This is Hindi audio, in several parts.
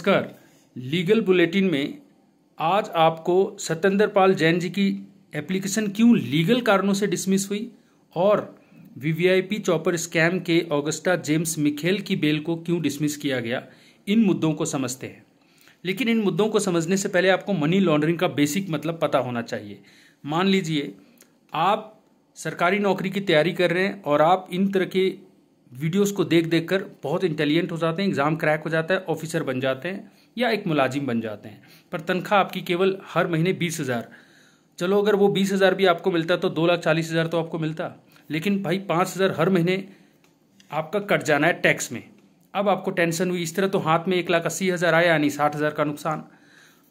नमस्कार। लीगल बुलेटिन में आज आपको सत्येंद्र पाल जैन जी की एप्लीकेशन क्यों लीगल कारणों से डिसमिस हुई और वीवीआईपी चॉपर स्कैम के ऑगस्टा जेम्स मिखेल की बेल को क्यों डिसमिस किया गया, इन मुद्दों को समझते हैं। लेकिन इन मुद्दों को समझने से पहले आपको मनी लॉन्ड्रिंग का बेसिक मतलब पता होना चाहिए। मान लीजिए आप सरकारी नौकरी की तैयारी कर रहे हैं और आप इन तरह के वीडियोस को देख देख कर बहुत इंटेलिजेंट हो जाते हैं, एग्जाम क्रैक हो जाता है, ऑफिसर बन जाते हैं या एक मुलाजिम बन जाते हैं, पर तनख्वाह आपकी केवल हर महीने 20,000। चलो अगर वो 20,000 भी आपको मिलता तो 2,40,000 तो आपको मिलता, लेकिन भाई 5,000 हर महीने आपका कट जाना है टैक्स में। अब आपको टेंशन हुई। इस तरह तो हाथ में 1,80,000 आया, यानी 60,000 का नुकसान।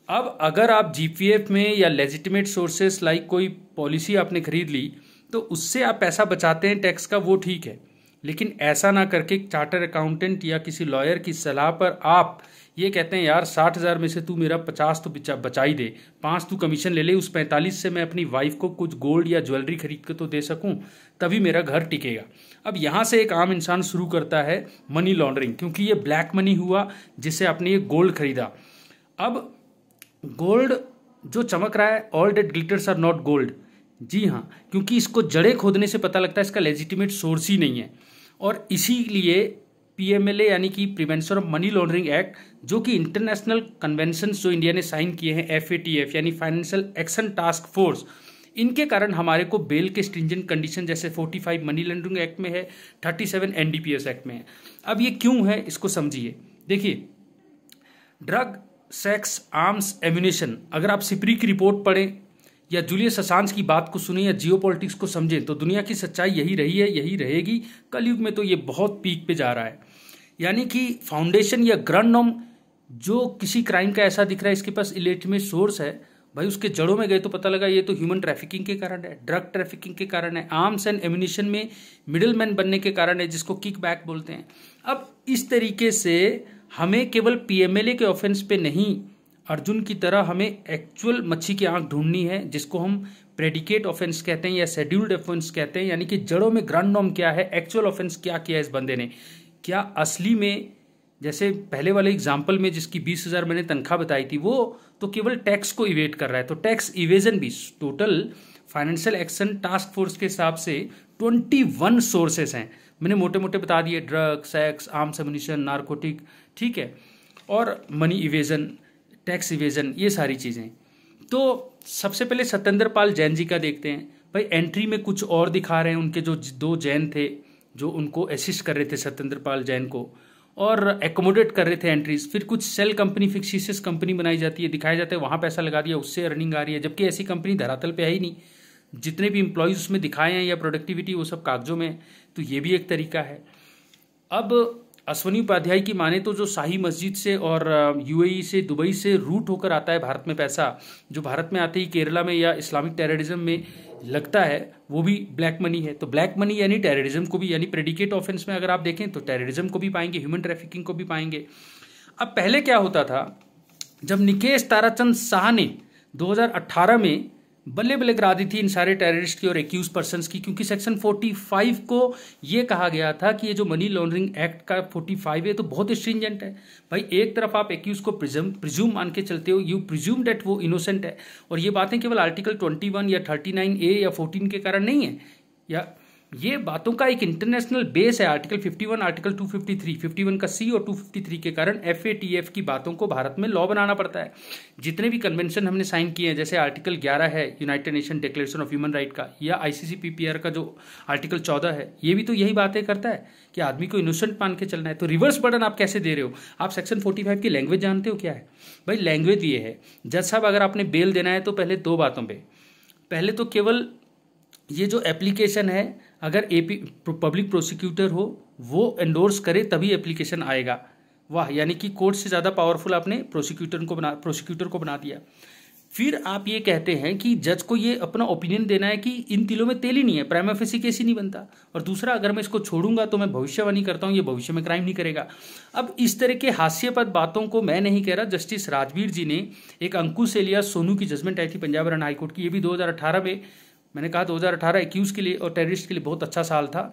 अब अगर आप जीपीएफ में या लेजिटिमेट सोर्सेस लाइक कोई पॉलिसी आपने खरीद ली तो उससे आप पैसा बचाते हैं टैक्स का, वो ठीक है। लेकिन ऐसा ना करके चार्टर अकाउंटेंट या किसी लॉयर की सलाह पर आप ये कहते हैं यार 60,000 में से तू मेरा 50 तो बचा ही दे, 5 तू कमीशन ले ले, उस 45 से मैं अपनी वाइफ को कुछ गोल्ड या ज्वेलरी खरीद के तो दे सकूं, तभी मेरा घर टिकेगा। अब यहाँ से एक आम इंसान शुरू करता है मनी लॉन्ड्रिंग, क्योंकि ये ब्लैक मनी हुआ जिससे आपने ये गोल्ड खरीदा। अब गोल्ड जो चमक रहा है, all that glitters are not gold. जी हाँ, क्योंकि इसको जड़ें खोदने से पता लगता है इसका लेजिटिमेट सोर्स ही नहीं है। और इसीलिए पीएमएलए यानी कि prevention of money laundering act, जो कि इंटरनेशनल कन्वेंशन जो इंडिया ने साइन किए हैं, एफएटीएफ यानी फाइनेंशियल एक्शन टास्क फोर्स, इनके कारण हमारे को बेल के स्ट्रिंजेंट कंडीशन जैसे 45 मनी लॉन्ड्रिंग एक्ट में है, 37 एनडीपीएस एक्ट में है। अब ये क्यों है इसको समझिए। देखिए, ड्रग, सेक्स, आर्म्स, एम्यूनेशन, अगर आप सिपरी की रिपोर्ट पढ़ें या जूलियस असांज की बात को सुने या जियोपॉलिटिक्स को समझें तो दुनिया की सच्चाई यही रही है, यही रहेगी। कलयुग में तो ये बहुत पीक पे जा रहा है। यानी कि फाउंडेशन या ग्रैंड नॉर्म जो किसी क्राइम का ऐसा दिख रहा है इसके पास इलेजिटिमेट सोर्स है, भाई उसके जड़ों में गए तो पता लगा ये तो ह्यूमन ट्रैफिकिंग के कारण है, ड्रग ट्रैफिकिंग के कारण है, आर्म्स एंड एम्यूनिशन में मिडिल मैन बनने के कारण है, जिसको किक बैक बोलते हैं। अब इस तरीके से हमें केवल पीएमएलए के ऑफेंस पे नहीं, अर्जुन की तरह हमें एक्चुअल मच्छी की आंख ढूंढनी है, जिसको हम प्रेडिकेट ऑफेंस कहते हैं या शेड्यूल्ड ऑफेंस कहते हैं। यानी कि जड़ों में ग्रांड नॉर्म क्या है, एक्चुअल ऑफेंस क्या किया इस बंदे ने, क्या असली में, जैसे पहले वाले एग्जाम्पल में जिसकी 20,000 मैंने तनख्वाह बताई थी, वो तो केवल टैक्स को इवेट कर रहा है। तो टैक्स इवेजन भी total financial action task force के हिसाब से 21 सोर्सेस हैं। मैंने मोटे मोटे बता दिए, drug, sex, arms ammunition, narcotic, ठीक है, और मनी इवेजन, टैक्स इवेजन, ये सारी चीज़ें। तो सबसे पहले सत्येंद्र पाल जैन जी का देखते हैं। भाई एंट्री में कुछ और दिखा रहे हैं, उनके जो 2 जैन थे जो उनको असिस्ट कर रहे थे सत्येंद्र पाल जैन को और एकोमोडेट कर रहे थे एंट्रीज। फिर कुछ सेल कंपनी, फिक्सिशियस कंपनी बनाई जाती है, दिखाया जाता है वहाँ पैसा लगा दिया, उससे अर्निंग आ रही है, जबकि ऐसी कंपनी धरातल पे है ही नहीं। जितने भी एम्प्लॉयज़ उसमें दिखाए हैं या प्रोडक्टिविटी, वो सब कागजों में। तो ये भी एक तरीका है। अब अश्वनी उपाध्याय की माने तो जो शाही मस्जिद से और यूएई से, दुबई से रूट होकर आता है भारत में पैसा, जो भारत में आते ही केरला में या इस्लामिक टेररिज्म में लगता है, वो भी ब्लैक मनी है। तो ब्लैक मनी यानी टेररिज्म को भी, यानी प्रेडिकेट ऑफेंस में अगर आप देखें तो टेररिज्म को भी पाएंगे, ह्यूमन ट्रैफिकिंग को भी पाएंगे। अब पहले क्या होता था, जब निकेश ताराचंद शाह ने 2018 में बल्ले बल्ले करा दी थी इन सारे टेररिस्ट की और एक्यूज पर्सन्स की, क्योंकि सेक्शन 45 को ये कहा गया था कि ये जो मनी लॉन्ड्रिंग एक्ट का 45 है तो बहुत स्ट्रिंजेंट है। भाई एक तरफ आप एक्यूज को प्रिज्यूम मान के चलते हो, यू प्रिज्यूम डेट वो इनोसेंट है, और ये बातें केवल आर्टिकल 21 या 39A या 14 के कारण नहीं है, या ये बातों का एक इंटरनेशनल बेस है। आर्टिकल 51, आर्टिकल 253, 51 का C और 253 के कारण FATF की बातों को भारत में लॉ बनाना पड़ता है। जितने भी कन्वेंशन हमने साइन किए हैं, जैसे आर्टिकल 11 है United nation declaration of human right का, या ICCPPR का जो आर्टिकल 14 है, ये भी तो यही बातें करता है कि आदमी को इनोसेंट मान के चलना है। तो रिवर्स बर्डन आप कैसे दे रहे हो? आप सेक्शन 45 की लैंग्वेज जानते हो क्या है? भाई लैंग्वेज ये है, जज साहब अगर आपने बेल देना है तो पहले 2 बातों पर, पहले तो केवल ये जो एप्लीकेशन है, अगर पब्लिक प्रोसिक्यूटर हो वो एंडोर्स करे तभी एप्लीकेशन आएगा। वाह, यानी कि कोर्ट से ज़्यादा पावरफुल आपने प्रोसिक्यूटर को बना दिया। फिर आप ये कहते हैं कि जज को ये अपना ओपिनियन देना है कि इन तिलों में तेल ही नहीं है, प्राइमा फेसी केस ही नहीं बनता। और दूसरा, अगर मैं इसको छोड़ूंगा तो मैं भविष्यवाणी करता हूँ ये भविष्य में क्राइम नहीं करेगा। अब इस तरह के हास्यपद बातों को मैं नहीं कह रहा, जस्टिस राजवीर जी ने एक अंकुश एलियास सोनू की जजमेंट आई थी पंजाब हरियाणा हाईकोर्ट की, ये भी 2018 में, मैंने कहा 2018 एक्यूज के लिए और टेररिस्ट के लिए बहुत अच्छा साल था।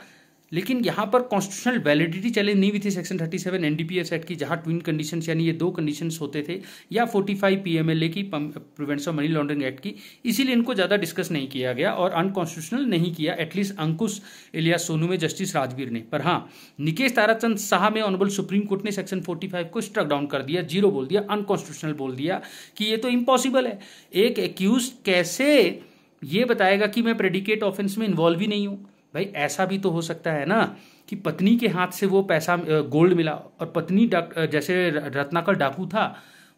लेकिन यहाँ पर कॉन्स्टिट्यूशनल वैलिडिटी चैलेंज नहीं हुई थी सेक्शन 37 एनडीपीएस एक्ट की, जहाँ ट्विन कंडीशंस यानी ये दो कंडीशंस होते थे, या 45 पीएमएलए की prevention of money laundering act की, इसीलिए इनको ज़्यादा डिस्कस नहीं किया गया और अनकॉन्स्टिट्यूशनल नहीं किया एटलीस्ट अंकुश इलियास सोनू में जस्टिस राजवीर ने। पर हाँ, निकेश ताराचंद शाह में ऑनरेबल सुप्रीम कोर्ट ने सेक्शन 45 को स्ट्रक डाउन कर दिया, जीरो बोल दिया, अनकॉन्स्टिट्यूशनल बोल दिया कि ये तो इम्पॉसिबल है। एक एक्यूज कैसे ये बताएगा कि मैं प्रेडिकेट ऑफेंस में इन्वॉल्व ही नहीं हूँ? भाई ऐसा भी तो हो सकता है ना कि पत्नी के हाथ से वो पैसा गोल्ड मिला और पत्नी जैसे रत्नाकर डाकू था,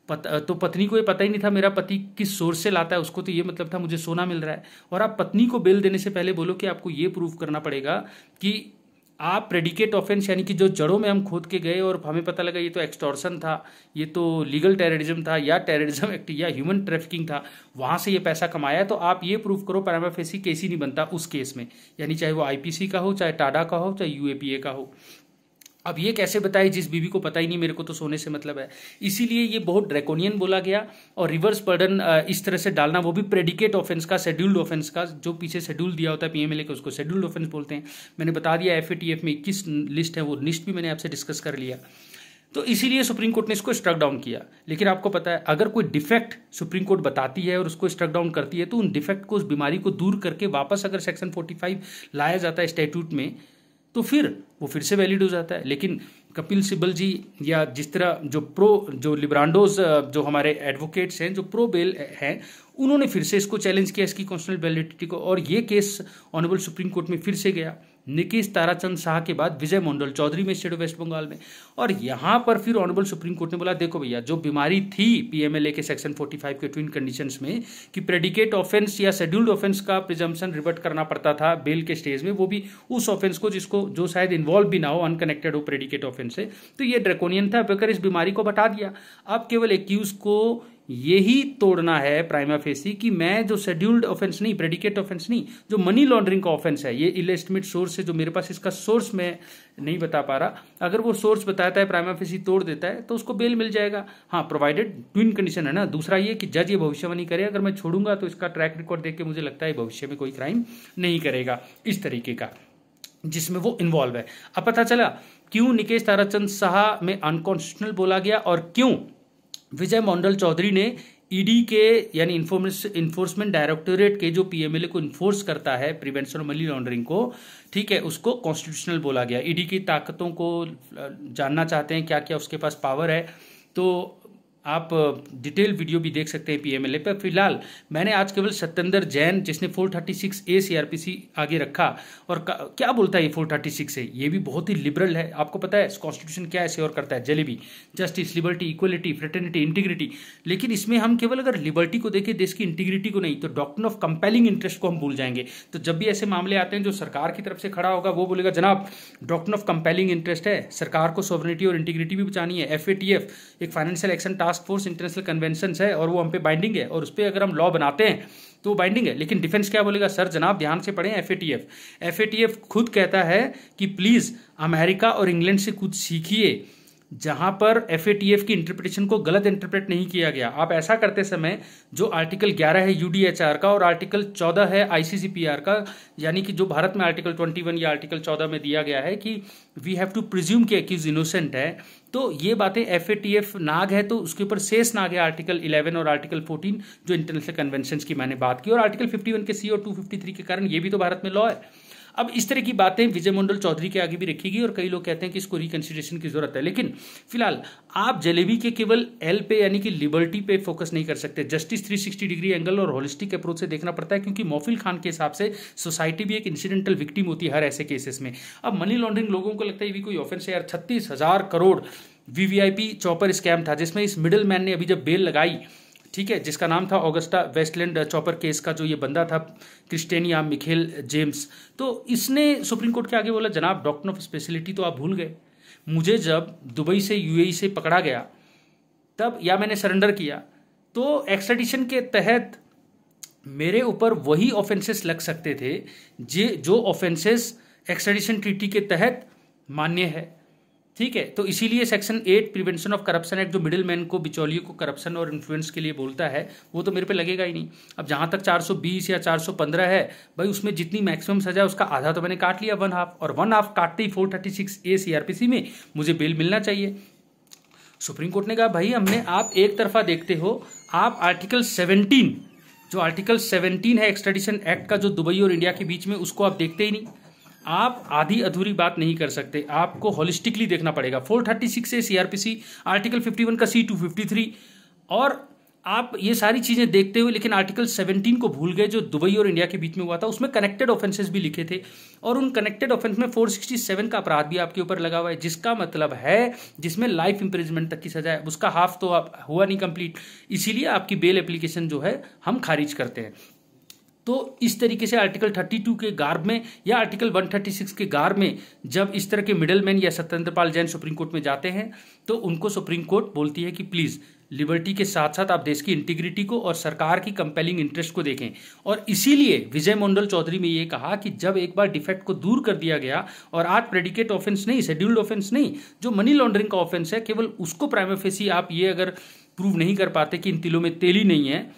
तो पत्नी को ये पता ही नहीं था मेरा पति किस सोर्स से लाता है, उसको तो ये मतलब था मुझे सोना मिल रहा है। और आप पत्नी को बेल देने से पहले बोलो कि आपको ये प्रूव करना पड़ेगा कि आप प्रेडिकेट ऑफेंस यानी कि जो जड़ों में हम खोद के गए और हमें पता लगा ये तो एक्सटॉर्शन था, ये तो लीगल टेररिज्म था, या टेररिज्म एक्ट या ह्यूमन ट्रैफिकिंग था, वहाँ से ये पैसा कमाया, तो आप ये प्रूव करो। प्राइमा फेसी केस ही नहीं बनता उस केस में, यानी चाहे वो आईपीसी का हो, चाहे टाडा का हो, चाहे यूएपीए का हो। अब ये कैसे बताए जिस बीवी को पता ही नहीं मेरे को तो सोने से मतलब है। इसीलिए ये बहुत ड्रैकोनियन बोला गया और रिवर्स बर्डन इस तरह से डालना, वो भी प्रेडिकेट ऑफेंस का, शेड्यूल्ड ऑफेंस का, जो पीछे शेड्यूल दिया होता है पीएमएलए के उसको शेड्यूल्ड ऑफेंस बोलते हैं। मैंने बता दिया एफएटीएफ में 21 लिस्ट है, वो लिस्ट भी मैंने आपसे डिस्कस कर लिया। तो इसीलिए सुप्रीम कोर्ट ने इसको स्ट्रक डाउन किया। लेकिन आपको पता है अगर कोई डिफेक्ट सुप्रीम कोर्ट बताती है और उसको स्ट्रक डाउन करती है, तो उन डिफेक्ट को, उस बीमारी को दूर करके वापस अगर सेक्शन 45 लाया जाता है स्टैट्यूट में, तो फिर वो फिर से वैलिड हो जाता है। लेकिन कपिल सिब्बल जी या जिस तरह जो लिब्रांडोज जो हमारे एडवोकेट्स हैं, जो प्रो बेल हैं, उन्होंने फिर से इसको चैलेंज किया, इसकी कॉन्स्टिट्यूशनल वैलिडिटी को, और ये केस ऑनरेबल सुप्रीम कोर्ट में फिर से गया निकेश ताराचंद शाह के बाद विजय मंडल चौधरी में स्टेट ऑफ वेस्ट बंगाल में। और यहाँ पर फिर ऑनरेबल सुप्रीम कोर्ट ने बोला देखो भैया, जो बीमारी थी पीएमएलए के सेक्शन 45 के ट्विन कंडीशंस में कि प्रेडिकेट ऑफेंस या शेड्यूल्ड ऑफेंस का प्रिजम्पशन रिवर्ट करना पड़ता था बेल के स्टेज में, वो भी उस ऑफेंस को जिसको जो शायद इन्वॉल्व भी ना हो, अनकनेक्टेड हो प्रेडिकेट ऑफेंस से, तो ये ड्रैकोनियन था। बेकर इस बीमारी को बता दिया। अब केवल एक्यूज को यही तोड़ना है प्राइमा फेसी कि मैं जो शेड्यूल्ड ऑफेंस नहीं, प्रेडिकेट ऑफेंस नहीं, जो मनी लॉन्ड्रिंग का ऑफेंस है, ये इलेस्टिमेट सोर्स है जो मेरे पास, इसका सोर्स मैं नहीं बता पा रहा, अगर वो सोर्स बताता है प्राइमा फेसी तोड़ देता है तो उसको बेल मिल जाएगा। हाँ, प्रोवाइडेड ट्विन कंडीशन है ना। दूसरा ये कि जज ये भविष्यवाणी करे, अगर मैं छोड़ूंगा तो इसका ट्रैक रिकॉर्ड देख के मुझे लगता है भविष्य में कोई क्राइम नहीं करेगा इस तरीके का जिसमें वो इन्वॉल्व है। अब पता चला क्यों निकेश ताराचंद शाह में अनकॉन्स्टिट्यूशनल बोला गया और क्यों विजय मंडल चौधरी ने ईडी के यानी इन्फोर्समेंट डायरेक्टोरेट के जो पीएमएलए को इन्फोर्स करता है प्रिवेंशन ऑफ मनी लॉन्ड्रिंग को, ठीक है, उसको कॉन्स्टिट्यूशनल बोला गया। ईडी की ताकतों को जानना चाहते हैं क्या क्या उसके पास पावर है, तो आप डिटेल वीडियो भी देख सकते हैं पीएमएलए पर। फिलहाल मैंने आज केवल सत्येंद्र जैन, जिसने 436A सीआरपीसी आगे रखा, और क्या बोलता है ये 436 से, ये भी बहुत ही लिबरल है। आपको पता है कॉन्स्टिट्यूशन क्या है, श्योर करता है jalebi, justice, liberty, equality, fraternity, integrity. लेकिन इसमें हम केवल अगर लिबर्टी को देखें, देश की इंटीग्रिटी को नहीं, तो डॉक्ट्रिन ऑफ कंपेलिंग इंटरेस्ट को हम भूल जाएंगे। तो जब भी ऐसे मामले आते हैं जो सरकार की तरफ से खड़ा होगा, वो बोलेगा जनाब डॉक्ट्रिन ऑफ कंपेलिंग इंटरेस्ट है, सरकार को सॉवरेनिटी और इंटीग्रिटी भी बचानी है। एफएटीएफ एक financial action task force international convention है और वो हम पे बाइंडिंग है, और उस पर अगर हम लॉ बनाते हैं तो बाइंडिंग है। लेकिन डिफेंस क्या बोलेगा, सर जनाब ध्यान से पढ़ें एफएटीएफ खुद कहता है कि प्लीज अमेरिका और इंग्लैंड से कुछ सीखिए, जहां पर एफएटीएफ की इंटरप्रिटेशन को गलत इंटरप्रेट नहीं किया गया। आप ऐसा करते समय जो आर्टिकल 11 है यूडीएचआर का और आर्टिकल 14 है आईसीसीपीआर का, यानी कि जो भारत में आर्टिकल 21 या आर्टिकल 14 में दिया गया है कि वी हैव टू प्रिज्यूम कि एक्यूज इनोसेंट है, तो ये बातें एफएटीएफ नाग है तो उसके ऊपर शेष नाग है आर्टिकल 11 और आर्टिकल 14 जो इंटरनेशनल कन्वेंशन की मैंने बात की, और आर्टिकल 51 के सी और 253 के कारण ये भी तो भारत में लॉ है। अब इस तरह की बातें विजय मंडल चौधरी के आगे भी रखीगी और कई लोग कहते हैं कि इसको रिकंसिडरेशन की जरूरत है। लेकिन फिलहाल आप जलेबी के केवल एल पे यानी कि लिबर्टी पे फोकस नहीं कर सकते, जस्टिस 360 डिग्री एंगल और होलिस्टिक अप्रोच से देखना पड़ता है, क्योंकि मौफिल खान के हिसाब से सोसाइटी भी एक इंसिडेंटल विक्टिम होती है हर ऐसे केसेस में। अब मनी लॉन्ड्रिंग लोगों को लगता है ये भी कोई ऑफेंस है यार, 36,000 करोड़ वीवीआईपी चॉपर स्कैम था, जिसमें इस मिडिल मैन ने अभी जब बेल लगाई, ठीक है, जिसका नाम था ऑगस्टा वेस्टलैंड चॉपर केस का जो ये बंदा था क्रिस्टेनिया मिखेल जेम्स, तो इसने सुप्रीम कोर्ट के आगे बोला जनाब डॉक्ट्रिन ऑफ स्पेशलिटी तो आप भूल गए। मुझे जब दुबई से यूएई से पकड़ा गया तब, या मैंने सरेंडर किया, तो एक्सट्रेडिशन के तहत मेरे ऊपर वही ऑफेंसेस लग सकते थे जो ऑफेंसेस एक्सट्रेडिशन ट्रीटी के तहत मान्य है, ठीक है। तो इसीलिए section 8 prevention of corruption act जो मिडिल मैन को, बिचौलियों को करप्शन और इन्फ्लुएंस के लिए बोलता है, वो तो मेरे पे लगेगा ही नहीं। अब जहाँ तक 420 या 415 है भाई, उसमें जितनी मैक्सिमम सजा है उसका आधा तो मैंने काट लिया, 1/2, और 1/2 काटते ही 436A CRPC में मुझे बेल मिलना चाहिए। सुप्रीम कोर्ट ने कहा भाई हमने, आप एक तरफा देखते हो, आप आर्टिकल 17, जो आर्टिकल 17 है एक्स्ट्राडिशन एक्ट का, जो दुबई और इंडिया के बीच में, उसको आप देखते ही नहीं। आप आधी अधूरी बात नहीं कर सकते, आपको होलिस्टिकली देखना पड़ेगा। 436A CRPC, आर्टिकल 51 का C253, और आप ये सारी चीजें देखते हुए लेकिन आर्टिकल 17 को भूल गए, जो दुबई और इंडिया के बीच में हुआ था। उसमें कनेक्टेड ऑफेंसेस भी लिखे थे, और उन कनेक्टेड ऑफेंस में 467 का अपराध भी आपके ऊपर लगा हुआ है, जिसका मतलब है जिसमें लाइफ इंप्रिजमेंट तक की सजा है। उसका हाफ तो हुआ नहीं कंप्लीट, इसीलिए आपकी बेल एप्लीकेशन जो है हम खारिज करते हैं। तो इस तरीके से आर्टिकल 32 के गार्ब में या आर्टिकल 136 के गार्ब में जब इस तरह के मिडलमैन या सत्येंद्र पाल जैन सुप्रीम कोर्ट में जाते हैं, तो उनको सुप्रीम कोर्ट बोलती है कि प्लीज लिबर्टी के साथ साथ आप देश की इंटीग्रिटी को और सरकार की कंपेलिंग इंटरेस्ट को देखें। और इसीलिए विजय मंडल चौधरी में ये कहा कि जब एक बार डिफेक्ट को दूर कर दिया गया, और आज प्रेडिकेट ऑफेंस नहीं, शेड्यूल्ड ऑफेंस नहीं, जो मनी लॉन्ड्रिंग का ऑफेंस है, केवल उसको प्राइमा फेसी आप ये अगर प्रूव नहीं कर पाते कि इन तिलों में तेल ही नहीं है,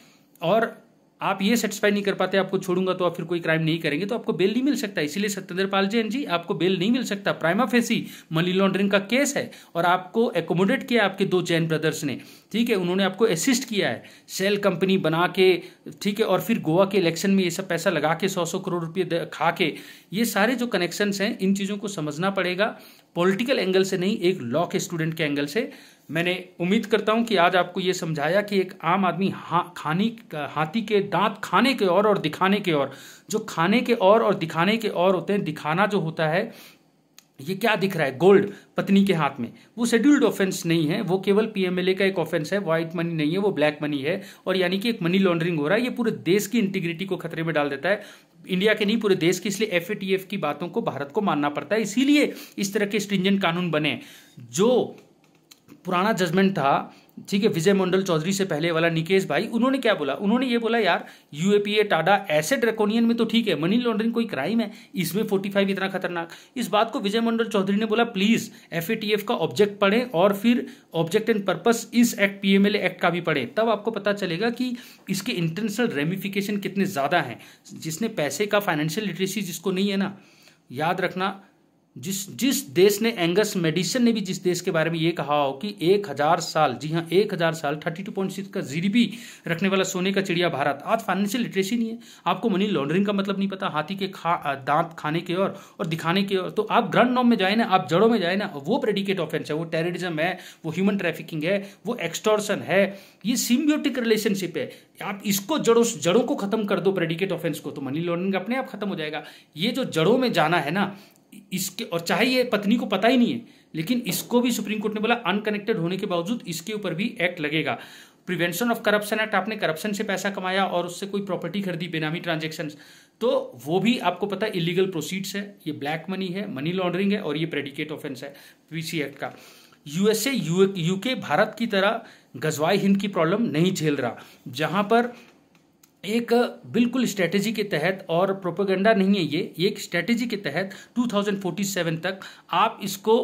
और आप ये सेटिस्फाई नहीं कर पाते आपको छोड़ूंगा तो आप फिर कोई क्राइम नहीं करेंगे, तो आपको बेल नहीं मिल सकता। इसीलिए सत्येंद्र पाल जैन जी, आपको बेल नहीं मिल सकता। प्राइमा फेसी मनी लॉन्ड्रिंग का केस है, और आपको एकोमोडेट किया आपके 2 जैन ब्रदर्स ने, ठीक है, उन्होंने आपको असिस्ट किया है, सेल कंपनी बना के, ठीक है, और फिर गोवा के इलेक्शन में ये सब पैसा लगा के 100 करोड़ रुपये खा के, ये सारे जो कनेक्शंस हैं, इन चीज़ों को समझना पड़ेगा, पॉलिटिकल एंगल से नहीं, एक लॉ के स्टूडेंट के एंगल से। मैंने उम्मीद करता हूं कि आज आपको ये समझाया कि एक आम आदमी हाथी के दांत खाने के और दिखाने के और, जो खाने के और दिखाने के और होते हैं, दिखाना जो होता है, ये क्या दिख रहा है, गोल्ड पत्नी के हाथ में, वो शेड्यूल्ड ऑफेंस नहीं है, वो केवल पीएमएलए का एक ऑफेंस है, व्हाइट मनी नहीं है, वो ब्लैक मनी है, और यानी कि एक मनी लॉन्ड्रिंग हो रहा है। ये पूरे देश की इंटीग्रिटी को खतरे में डाल देता है, इंडिया के नहीं पूरे देश की। इसलिए एफएटीएफ की बातों को भारत को मानना पड़ता है। इसीलिए इस तरह के स्ट्रिंजेंट कानून बने। जो पुराना जजमेंट था, ठीक है, विजय मंडल चौधरी से पहले वाला, निकेश भाई, उन्होंने क्या बोला, उन्होंने ये बोला यार यूएपीए टाडा ऐसे ड्रैकोनियन में तो ठीक है, मनी लॉन्ड्रिंग कोई क्राइम है, इसमें 45 इतना खतरनाक। इस बात को विजय मंडल चौधरी ने बोला प्लीज एफएटीएफ का ऑब्जेक्ट पढ़ें, और फिर ऑब्जेक्ट एंड पर्पस इस एक्ट पीएमएलए एक्ट का भी पढ़ें, तब आपको पता चलेगा कि इसके इंटरनेशनल रेमिफिकेशन कितने ज्यादा हैं। जिसने पैसे का फाइनेंशियल लिटरेसी जिसको नहीं है ना, याद रखना, जिस देश ने, एंगस मेडिसन ने भी जिस देश के बारे में ये कहा हो कि 1000 साल, जी हाँ 1000 साल, 32.6 का जीडीपी रखने वाला सोने का चिड़िया भारत, आज फाइनेंशियल लिटरेसी नहीं है, आपको मनी लॉन्ड्रिंग का मतलब नहीं पता, हाथी के दांत खाने के और दिखाने के और, तो आप ग्रांड नॉर्म में जाए ना, आप जड़ों में जाए ना, वो प्रेडिकेट ऑफेंस है, वो टेररिज्म है, वो ह्यूमन ट्रैफिकिंग है, वो एक्सटॉर्शन है, ये सिम्बियोटिक रिलेशनशिप है। आप इसको जड़ों को खत्म कर दो प्रेडिकेट ऑफेंस को, तो मनी लॉन्ड्रिंग अपने आप खत्म हो जाएगा। ये जो जड़ों में जाना है ना, इसके, और चाहे ये पत्नी को पता ही नहीं है, लेकिन इसको भी सुप्रीम कोर्ट ने बोला अनकनेक्टेड होने के बावजूद इसके ऊपर भी एक्ट लगेगा। प्रिवेंशन ऑफ करप्शन एक्ट, आपने करप्शन से पैसा कमाया और उससे कोई प्रॉपर्टी खरीदी, बेनामी ट्रांजेक्शंस, तो वो भी आपको पता है इलीगल प्रोसीड्स है, ये ब्लैक मनी है, मनी लॉन्ड्रिंग है, और ये प्रेडिकेट ऑफेंस है पीसी एक्ट का। यूएसए यूके भारत की तरह गजवाई हिंद की प्रॉब्लम नहीं झेल रहा, जहां पर एक बिल्कुल स्ट्रेटेजी के तहत, और प्रोपेगेंडा नहीं है ये एक स्ट्रेटेजी के तहत 2047 तक आप इसको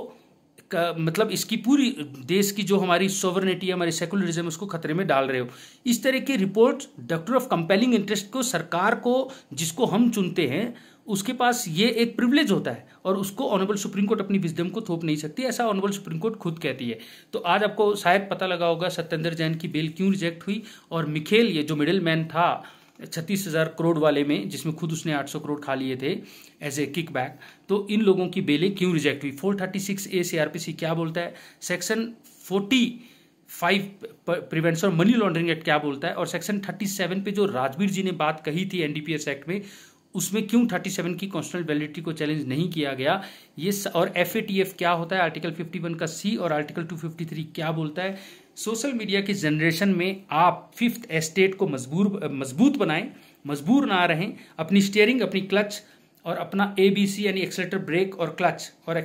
मतलब इसकी पूरी देश की जो हमारी सोवरेनिटी है, हमारी सेकुलरिज्म, उसको खतरे में डाल रहे हो। इस तरह की report doctor of compelling interest को, सरकार को, जिसको हम चुनते हैं, उसके पास ये एक प्रिविलेज होता है, और उसको ऑनरेबल सुप्रीम कोर्ट अपनी विजडम को थोप नहीं सकती, ऐसा ऑनरेबल सुप्रीम कोर्ट खुद कहती है। तो आज आपको शायद पता लगा होगा सत्येंद्र जैन की बेल क्यों रिजेक्ट हुई, और मिखेल, ये जो मिडिल मैन था 36,000 करोड़ वाले में, जिसमें खुद उसने 800 करोड़ खा लिए थे एज ए किक बैक, तो इन लोगों की बेलें क्यों रिजेक्ट हुई। 436A CRPC क्या बोलता है, section 45 prevention of money laundering act क्या बोलता है, और सेक्शन 37 पे जो राजवीर जी ने बात कही थी एनडीपीएस एक्ट में, उसमें क्यों 37 की कॉन्स्टिट्यूशनल वैलिडिटी को चैलेंज नहीं किया गया, ये, और एफएटीएफ क्या होता है, आर्टिकल 51 का C, और आर्टिकल 253 क्या बोलता है। सोशल मीडिया की जनरेशन में आप 5th एस्टेट को मजबूत बनाएं, मजबूर ना रहें, अपनी स्टीयरिंग, अपनी क्लच, और अपना ABC यानी एक्सेलेरेटर, ब्रेक और क्लच, और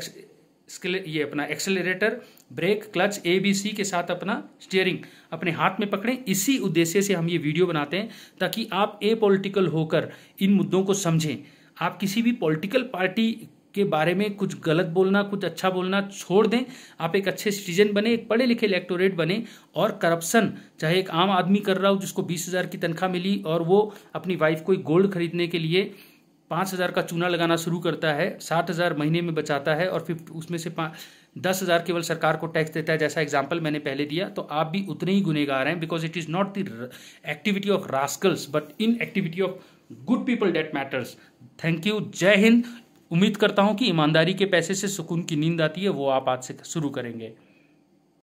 ये अपना एक्सेलरेटर, ब्रेक, क्लच, ABC के साथ अपना स्टीयरिंग अपने हाथ में पकड़ें। इसी उद्देश्य से हम ये वीडियो बनाते हैं, ताकि आप एपॉलिटिकल होकर इन मुद्दों को समझें। आप किसी भी पॉलिटिकल पार्टी के बारे में कुछ गलत बोलना, कुछ अच्छा बोलना छोड़ दें। आप एक अच्छे सिटीजन बने, एक पढ़े लिखे इलेक्टोरेट बने, और करप्शन चाहे एक आम आदमी कर रहा हो जिसको 20,000 की तनख्वाह मिली और वो अपनी वाइफ को गोल्ड खरीदने के लिए 5,000 का चूना लगाना शुरू करता है, 60,000 महीने में बचाता है और फिर उसमें से 10,000 केवल सरकार को टैक्स देता है, जैसा एग्जाम्पल मैंने पहले दिया, तो आप भी उतने ही गुनहगार हैं। Because it is not the activity of rascals but in activity of good people that matters. Thank you, जय हिंद। उम्मीद करता हूं कि ईमानदारी के पैसे से सुकून की नींद आती है, वो आप आज से शुरू करेंगे।